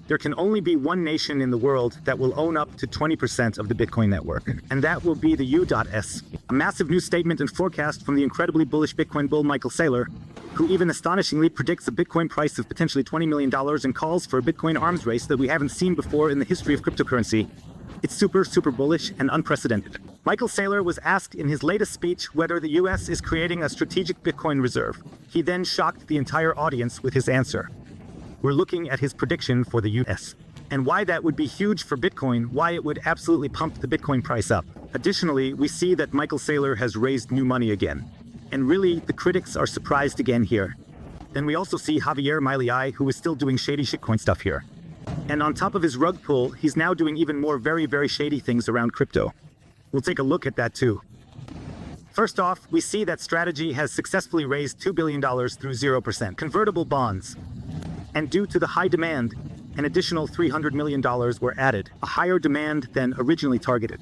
There can only be one nation in the world that will own up to 20% of the Bitcoin network, and that will be the U.S. A massive new statement and forecast from the incredibly bullish Bitcoin bull Michael Saylor, who even astonishingly predicts a Bitcoin price of potentially $20 million and calls for a Bitcoin arms race that we haven't seen before in the history of cryptocurrency. It's super bullish and unprecedented. Michael Saylor was asked in his latest speech whether the US is creating a strategic Bitcoin reserve. He then shocked the entire audience with his answer. We're looking at his prediction for the US and why that would be huge for Bitcoin, why it would absolutely pump the Bitcoin price up. Additionally, we see that Michael Saylor has raised new money again. And really, the critics are surprised again here. Then we also see Javier Milei, who is still doing shady shitcoin stuff here. And on top of his rug pull, he's now doing even more very shady things around crypto. We'll take a look at that too. First off, we see that Strategy has successfully raised $2 billion through 0% convertible bonds. And due to the high demand, an additional $300 million were added, a higher demand than originally targeted.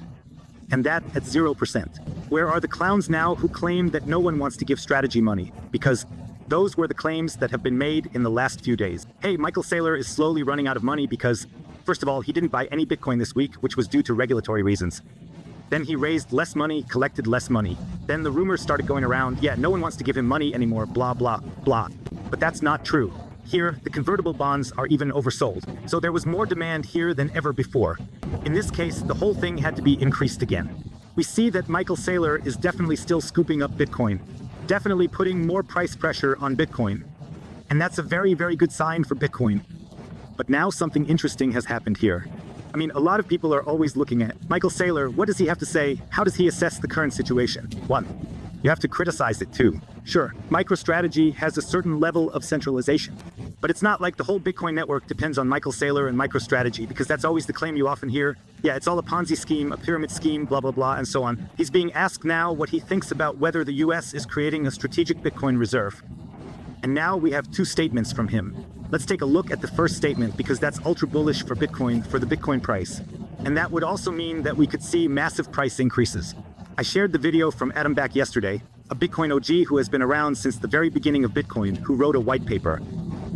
And that at 0%. Where are the clowns now who claim that no one wants to give Strategy money? Because those were the claims that have been made in the last few days. Hey, Michael Saylor is slowly running out of money because, first of all, he didn't buy any Bitcoin this week, which was due to regulatory reasons. Then he raised less money, collected less money. Then the rumors started going around, yeah, no one wants to give him money anymore, blah, blah, blah. But that's not true. Here, the convertible bonds are even oversold. So there was more demand here than ever before. In this case, the whole thing had to be increased again. We see that Michael Saylor is definitely still scooping up Bitcoin, definitely putting more price pressure on Bitcoin. And that's a very good sign for Bitcoin. But now something interesting has happened here. I mean, a lot of people are always looking at Michael Saylor. What does he have to say? How does he assess the current situation? One, you have to criticize it too. Sure, MicroStrategy has a certain level of centralization, but it's not like the whole Bitcoin network depends on Michael Saylor and MicroStrategy, because that's always the claim you often hear. Yeah, it's all a Ponzi scheme, a pyramid scheme, blah, blah, blah, and so on. He's being asked now what he thinks about whether the US is creating a strategic Bitcoin reserve. And now we have two statements from him. Let's take a look at the first statement, because that's ultra bullish for Bitcoin, for the Bitcoin price. And that would also mean that we could see massive price increases. I shared the video from Adam back yesterday, a Bitcoin OG who has been around since the very beginning of Bitcoin, who wrote a white paper.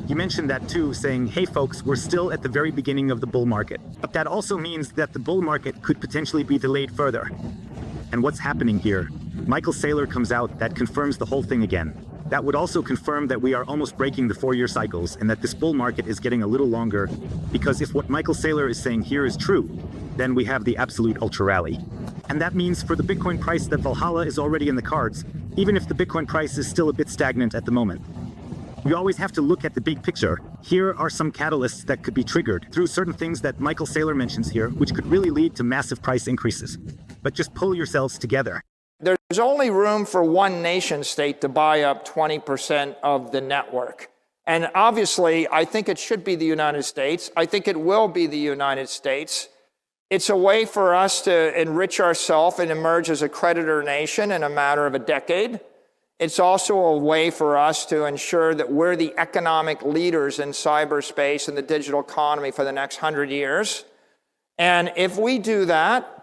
He mentioned that too, saying, hey folks, we're still at the very beginning of the bull market. But that also means that the bull market could potentially be delayed further. And what's happening here? Michael Saylor comes out, that confirms the whole thing again. That would also confirm that we are almost breaking the 4-year cycles and that this bull market is getting a little longer, because if what Michael Saylor is saying here is true, then we have the absolute ultra rally. And that means for the Bitcoin price that Valhalla is already in the cards, even if the Bitcoin price is still a bit stagnant at the moment. We always have to look at the big picture. Here are some catalysts that could be triggered through certain things that Michael Saylor mentions here, which could really lead to massive price increases. But just pull yourselves together. There's only room for one nation state to buy up 20% of the network. And obviously, I think it should be the United States. I think it will be the United States. It's a way for us to enrich ourselves and emerge as a creditor nation in a matter of a decade. It's also a way for us to ensure that we're the economic leaders in cyberspace and the digital economy for the next 100 years. And if we do that,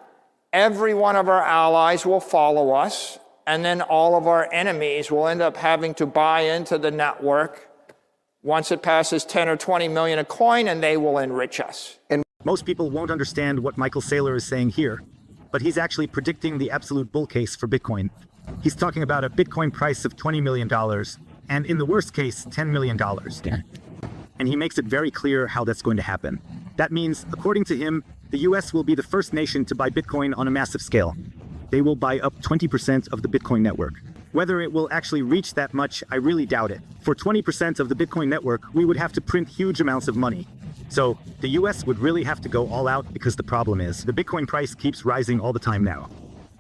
every one of our allies will follow us, and then all of our enemies will end up having to buy into the network once it passes 10 or 20 million a coin, and they will enrich us. And most people won't understand what Michael Saylor is saying here, but he's actually predicting the absolute bull case for Bitcoin. He's talking about a Bitcoin price of $20 million, and in the worst case, $10 million. And he makes it very clear how that's going to happen. That means, according to him, the US will be the first nation to buy Bitcoin on a massive scale. They will buy up 20% of the Bitcoin network. Whether it will actually reach that much, I really doubt it. For 20% of the Bitcoin network, we would have to print huge amounts of money. So the US would really have to go all out, because the problem is the Bitcoin price keeps rising all the time now.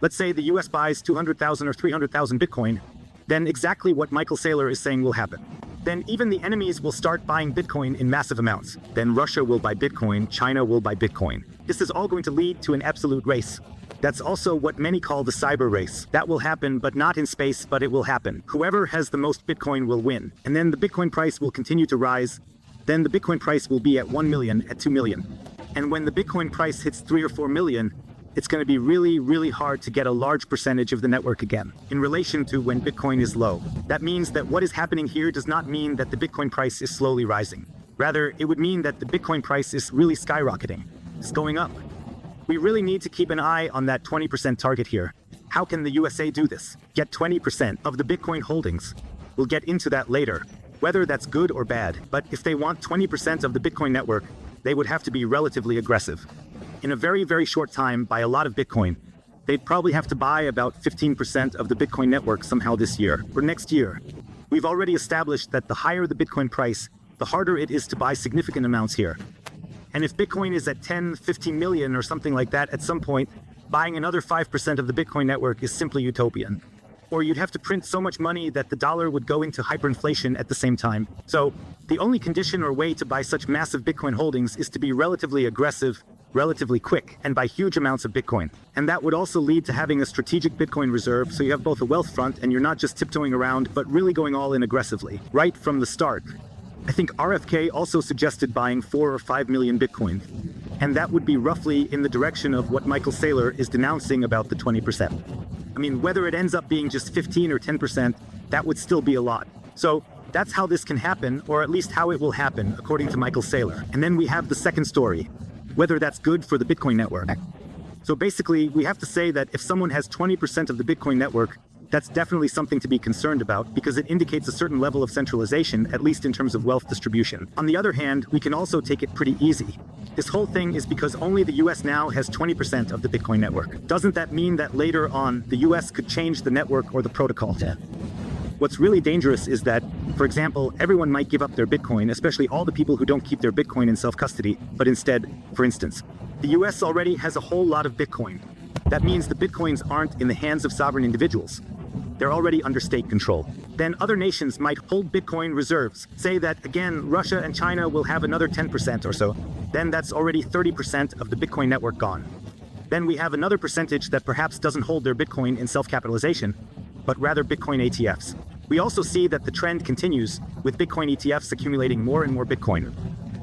Let's say the US buys 200,000 or 300,000 Bitcoin, then exactly what Michael Saylor is saying will happen. Then even the enemies will start buying Bitcoin in massive amounts. Then Russia will buy Bitcoin, China will buy Bitcoin. This is all going to lead to an absolute race. That's also what many call the cyber race. That will happen, but not in space, but it will happen. Whoever has the most Bitcoin will win. And then the Bitcoin price will continue to rise. Then the Bitcoin price will be at 1 million, at 2 million. And when the Bitcoin price hits 3 or 4 million, it's going to be really hard to get a large percentage of the network again, in relation to when Bitcoin is low. That means that what is happening here does not mean that the Bitcoin price is slowly rising. Rather, it would mean that the Bitcoin price is really skyrocketing. It's going up. We really need to keep an eye on that 20% target here. How can the USA do this? Get 20% of the Bitcoin holdings. We'll get into that later, whether that's good or bad. But if they want 20% of the Bitcoin network, they would have to be relatively aggressive. In a very, very short time, buy a lot of Bitcoin. They'd probably have to buy about 15% of the Bitcoin network somehow this year or next year. We've already established that the higher the Bitcoin price, the harder it is to buy significant amounts here. And if Bitcoin is at 10, 15 million or something like that at some point, buying another 5% of the Bitcoin network is simply utopian. Or you'd have to print so much money that the dollar would go into hyperinflation at the same time. So the only condition or way to buy such massive Bitcoin holdings is to be relatively aggressive, relatively quick, and buy huge amounts of Bitcoin. And that would also lead to having a strategic Bitcoin reserve, so you have both a wealth front and you're not just tiptoeing around, but really going all in aggressively, right from the start. I think RFK also suggested buying 4 or 5 million Bitcoin. And that would be roughly in the direction of what Michael Saylor is denouncing about the 20%. I mean, whether it ends up being just 15 or 10%, that would still be a lot. So that's how this can happen, or at least how it will happen, according to Michael Saylor. And then we have the second story, whether that's good for the Bitcoin network. So basically, we have to say that if someone has 20% of the Bitcoin network, that's definitely something to be concerned about because it indicates a certain level of centralization, at least in terms of wealth distribution. On the other hand, we can also take it pretty easy. This whole thing is because only the US now has 20% of the Bitcoin network. Doesn't that mean that later on, the US could change the network or the protocol? What's really dangerous is that, for example, everyone might give up their Bitcoin, especially all the people who don't keep their Bitcoin in self-custody, but instead, for instance, the US already has a whole lot of Bitcoin. That means the Bitcoins aren't in the hands of sovereign individuals. They're already under state control. Then other nations might hold Bitcoin reserves. Say that, again, Russia and China will have another 10% or so. Then that's already 30% of the Bitcoin network gone. Then we have another percentage that perhaps doesn't hold their Bitcoin in self-capitalization, but rather Bitcoin ETFs. We also see that the trend continues, with Bitcoin ETFs accumulating more and more Bitcoin.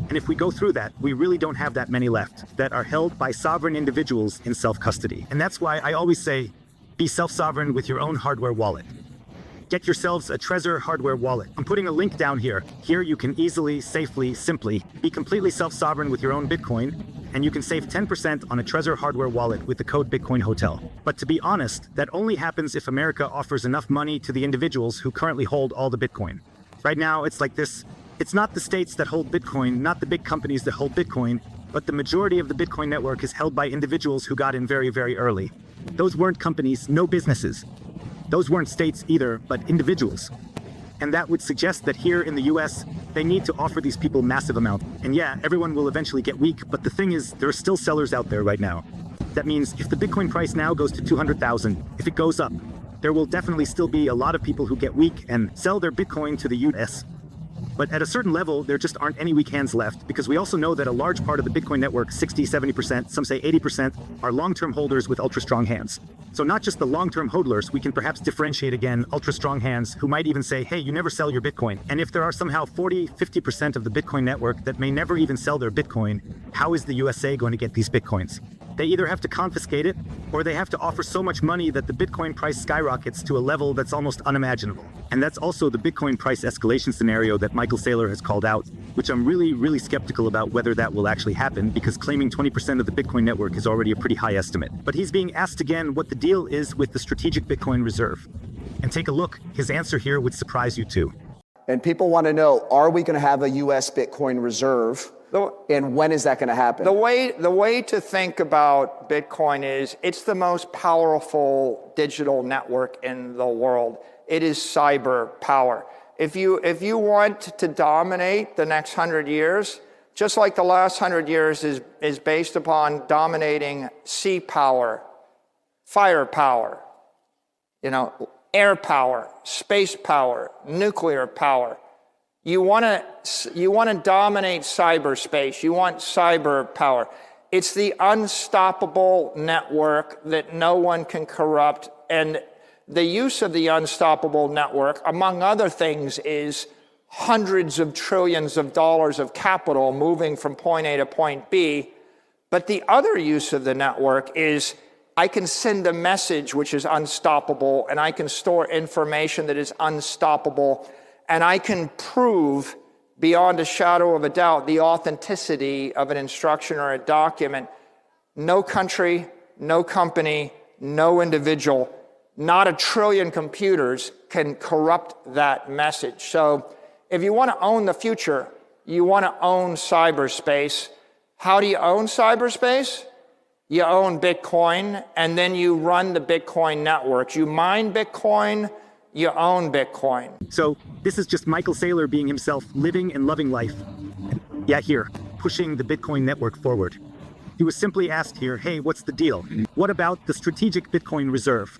And if we go through that, we really don't have that many left that are held by sovereign individuals in self-custody. And that's why I always say, be self-sovereign with your own hardware wallet. Get yourselves a TREZOR hardware wallet. I'm putting a link down here. Here you can easily, safely, simply be completely self-sovereign with your own Bitcoin, and you can save 10% on a TREZOR hardware wallet with the code Bitcoin Hotel. But to be honest, that only happens if America offers enough money to the individuals who currently hold all the Bitcoin. Right now, it's like this. It's not the states that hold Bitcoin, not the big companies that hold Bitcoin, but the majority of the Bitcoin network is held by individuals who got in very, very early. Those weren't companies, no businesses. Those weren't states either, but individuals. And that would suggest that here in the US, they need to offer these people massive amounts. And yeah, everyone will eventually get weak, but the thing is, there are still sellers out there right now. That means if the Bitcoin price now goes to 200,000, if it goes up, there will definitely still be a lot of people who get weak and sell their Bitcoin to the US. But at a certain level, there just aren't any weak hands left, because we also know that a large part of the Bitcoin network, 60, 70%, some say 80%, are long-term holders with ultra-strong hands. So not just the long-term hodlers, we can perhaps differentiate again ultra-strong hands who might even say, hey, you never sell your Bitcoin. And if there are somehow 40, 50% of the Bitcoin network that may never even sell their Bitcoin, how is the USA going to get these Bitcoins? They either have to confiscate it, or they have to offer so much money that the Bitcoin price skyrockets to a level that's almost unimaginable. And that's also the Bitcoin price escalation scenario that Michael Saylor has called out, which I'm really, really skeptical about whether that will actually happen, because claiming 20% of the Bitcoin network is already a pretty high estimate. But he's being asked again what the deal is with the strategic Bitcoin reserve. And take a look, his answer here would surprise you too. And people want to know, are we going to have a US Bitcoin reserve? And when is that going to happen? The way to think about Bitcoin is it's the most powerful digital network in the world. It is cyber power. If you want to dominate the next 100 years, just like the last 100 years is based upon dominating sea power, fire power, air power, space power, nuclear power. You want to dominate cyberspace. You want cyber power. It's the unstoppable network that no one can corrupt. And the use of the unstoppable network, among other things, is hundreds of trillions of dollars of capital moving from point A to point B. But the other use of the network is I can send a message which is unstoppable, and I can store information that is unstoppable, and I can prove beyond a shadow of a doubt the authenticity of an instruction or a document. No country, no company, no individual, not 1 trillion computers can corrupt that message. So if you want to own the future, you want to own cyberspace. How do you own cyberspace? You own Bitcoin, and then you run the Bitcoin networks. You mine Bitcoin, you own Bitcoin. So this is just Michael Saylor being himself, living and loving life. Yeah, here, pushing the Bitcoin network forward. He was simply asked here, hey, what's the deal? What about the strategic Bitcoin reserve?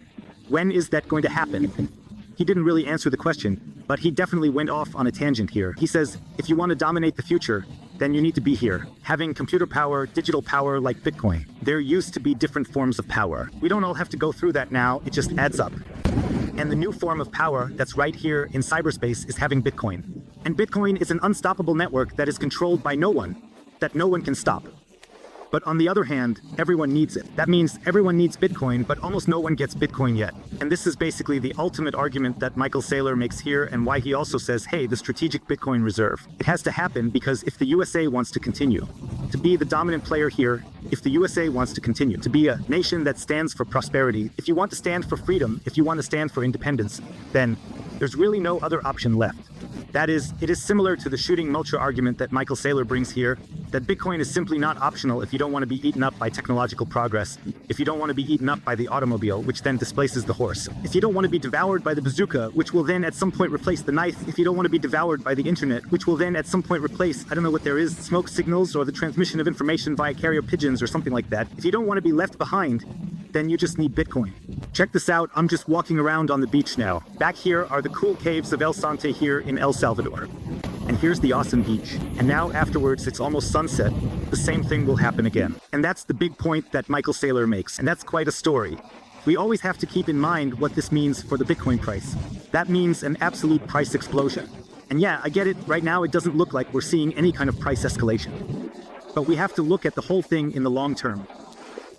When is that going to happen? He didn't really answer the question, but he definitely went off on a tangent here. He says, if you want to dominate the future, then you need to be here, having computer power, digital power like Bitcoin. There used to be different forms of power. We don't all have to go through that now, it just adds up. And the new form of power that's right here in cyberspace is having Bitcoin. And Bitcoin is an unstoppable network that is controlled by no one, that no one can stop. But on the other hand, everyone needs it. That means everyone needs Bitcoin, but almost no one gets Bitcoin yet. And this is basically the ultimate argument that Michael Saylor makes here, and why he also says, hey, the strategic Bitcoin reserve. It has to happen because if the USA wants to continue to be the dominant player here, if the USA wants to continue to be a nation that stands for prosperity, if you want to stand for freedom, if you want to stand for independence, then there's really no other option left. That is, it is similar to the shooting mulcher argument that Michael Saylor brings here, that Bitcoin is simply not optional if you don't want to be eaten up by technological progress, if you don't want to be eaten up by the automobile, which then displaces the horse, if you don't want to be devoured by the bazooka, which will then at some point replace the knife, if you don't want to be devoured by the internet, which will then at some point replace, I don't know what there is, smoke signals or the transmission of information via carrier pigeons or something like that. If you don't want to be left behind, then you just need Bitcoin. Check this out, I'm just walking around on the beach now. Back here are the cool caves of El Sante here in El Salvador. And here's the awesome beach. And now afterwards, it's almost sunset. The same thing will happen again. And that's the big point that Michael Saylor makes. And that's quite a story. We always have to keep in mind what this means for the Bitcoin price. That means an absolute price explosion. And yeah, I get it, right now it doesn't look like we're seeing any kind of price escalation. But we have to look at the whole thing in the long term.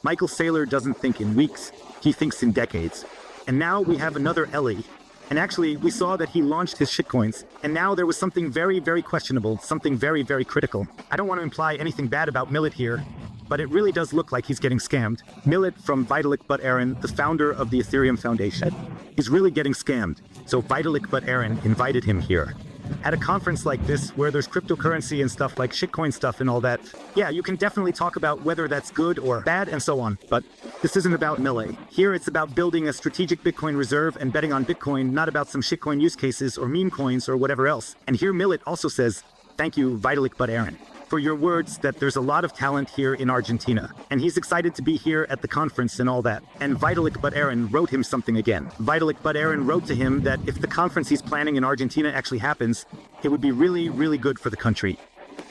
Michael Saylor doesn't think in weeks, he thinks in decades. And now we have another Ellie. And actually, we saw that he launched his shitcoins, and now there was something very, very questionable, something very, very critical. I don't want to imply anything bad about Millet here, but it really does look like he's getting scammed. Millet from Vitalik But Aaron, the founder of the Ethereum Foundation, is really getting scammed. So Vitalik But Aaron invited him here. At a conference like this, where there's cryptocurrency and stuff like shitcoin stuff and all that, yeah, you can definitely talk about whether that's good or bad and so on. But this isn't about Milei. Here it's about building a strategic Bitcoin reserve and betting on Bitcoin, not about some shitcoin use cases or meme coins or whatever else. And here Millet also says, thank you, Vitalik But Aaron, for your words that there's a lot of talent here in Argentina. And he's excited to be here at the conference and all that. And Vitalik But Aaron wrote him something again. Vitalik But Aaron wrote to him that if the conference he's planning in Argentina actually happens, it would be really, really good for the country.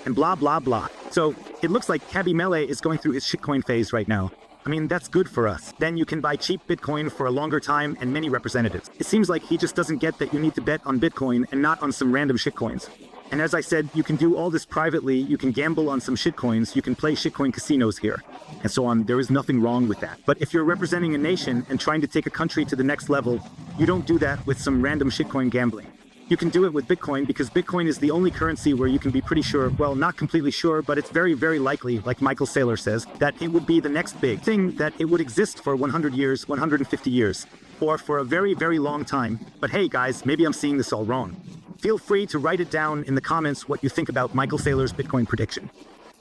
And blah, blah, blah. So it looks like Javier Milei is going through his shitcoin phase right now. I mean, that's good for us. Then you can buy cheap Bitcoin for a longer time and many representatives. It seems like he just doesn't get that you need to bet on Bitcoin and not on some random shitcoins. And as I said, you can do all this privately, you can gamble on some shitcoins, you can play shitcoin casinos here, and so on. There is nothing wrong with that. But if you're representing a nation and trying to take a country to the next level, you don't do that with some random shitcoin gambling. You can do it with Bitcoin because Bitcoin is the only currency where you can be pretty sure, well, not completely sure, but it's very, very likely, like Michael Saylor says, that it would be the next big thing, that it would exist for 100 years, 150 years, or for a very, very long time. But hey guys, maybe I'm seeing this all wrong. Feel free to write it down in the comments what you think about Michael Saylor's Bitcoin prediction.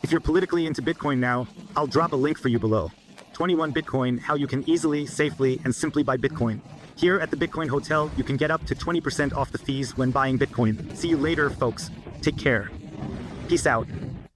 If you're politically into Bitcoin now, I'll drop a link for you below. 21 Bitcoin, how you can easily, safely, and simply buy Bitcoin. Here at the Bitcoin Hotel, you can get up to 20% off the fees when buying Bitcoin. See you later, folks. Take care. Peace out.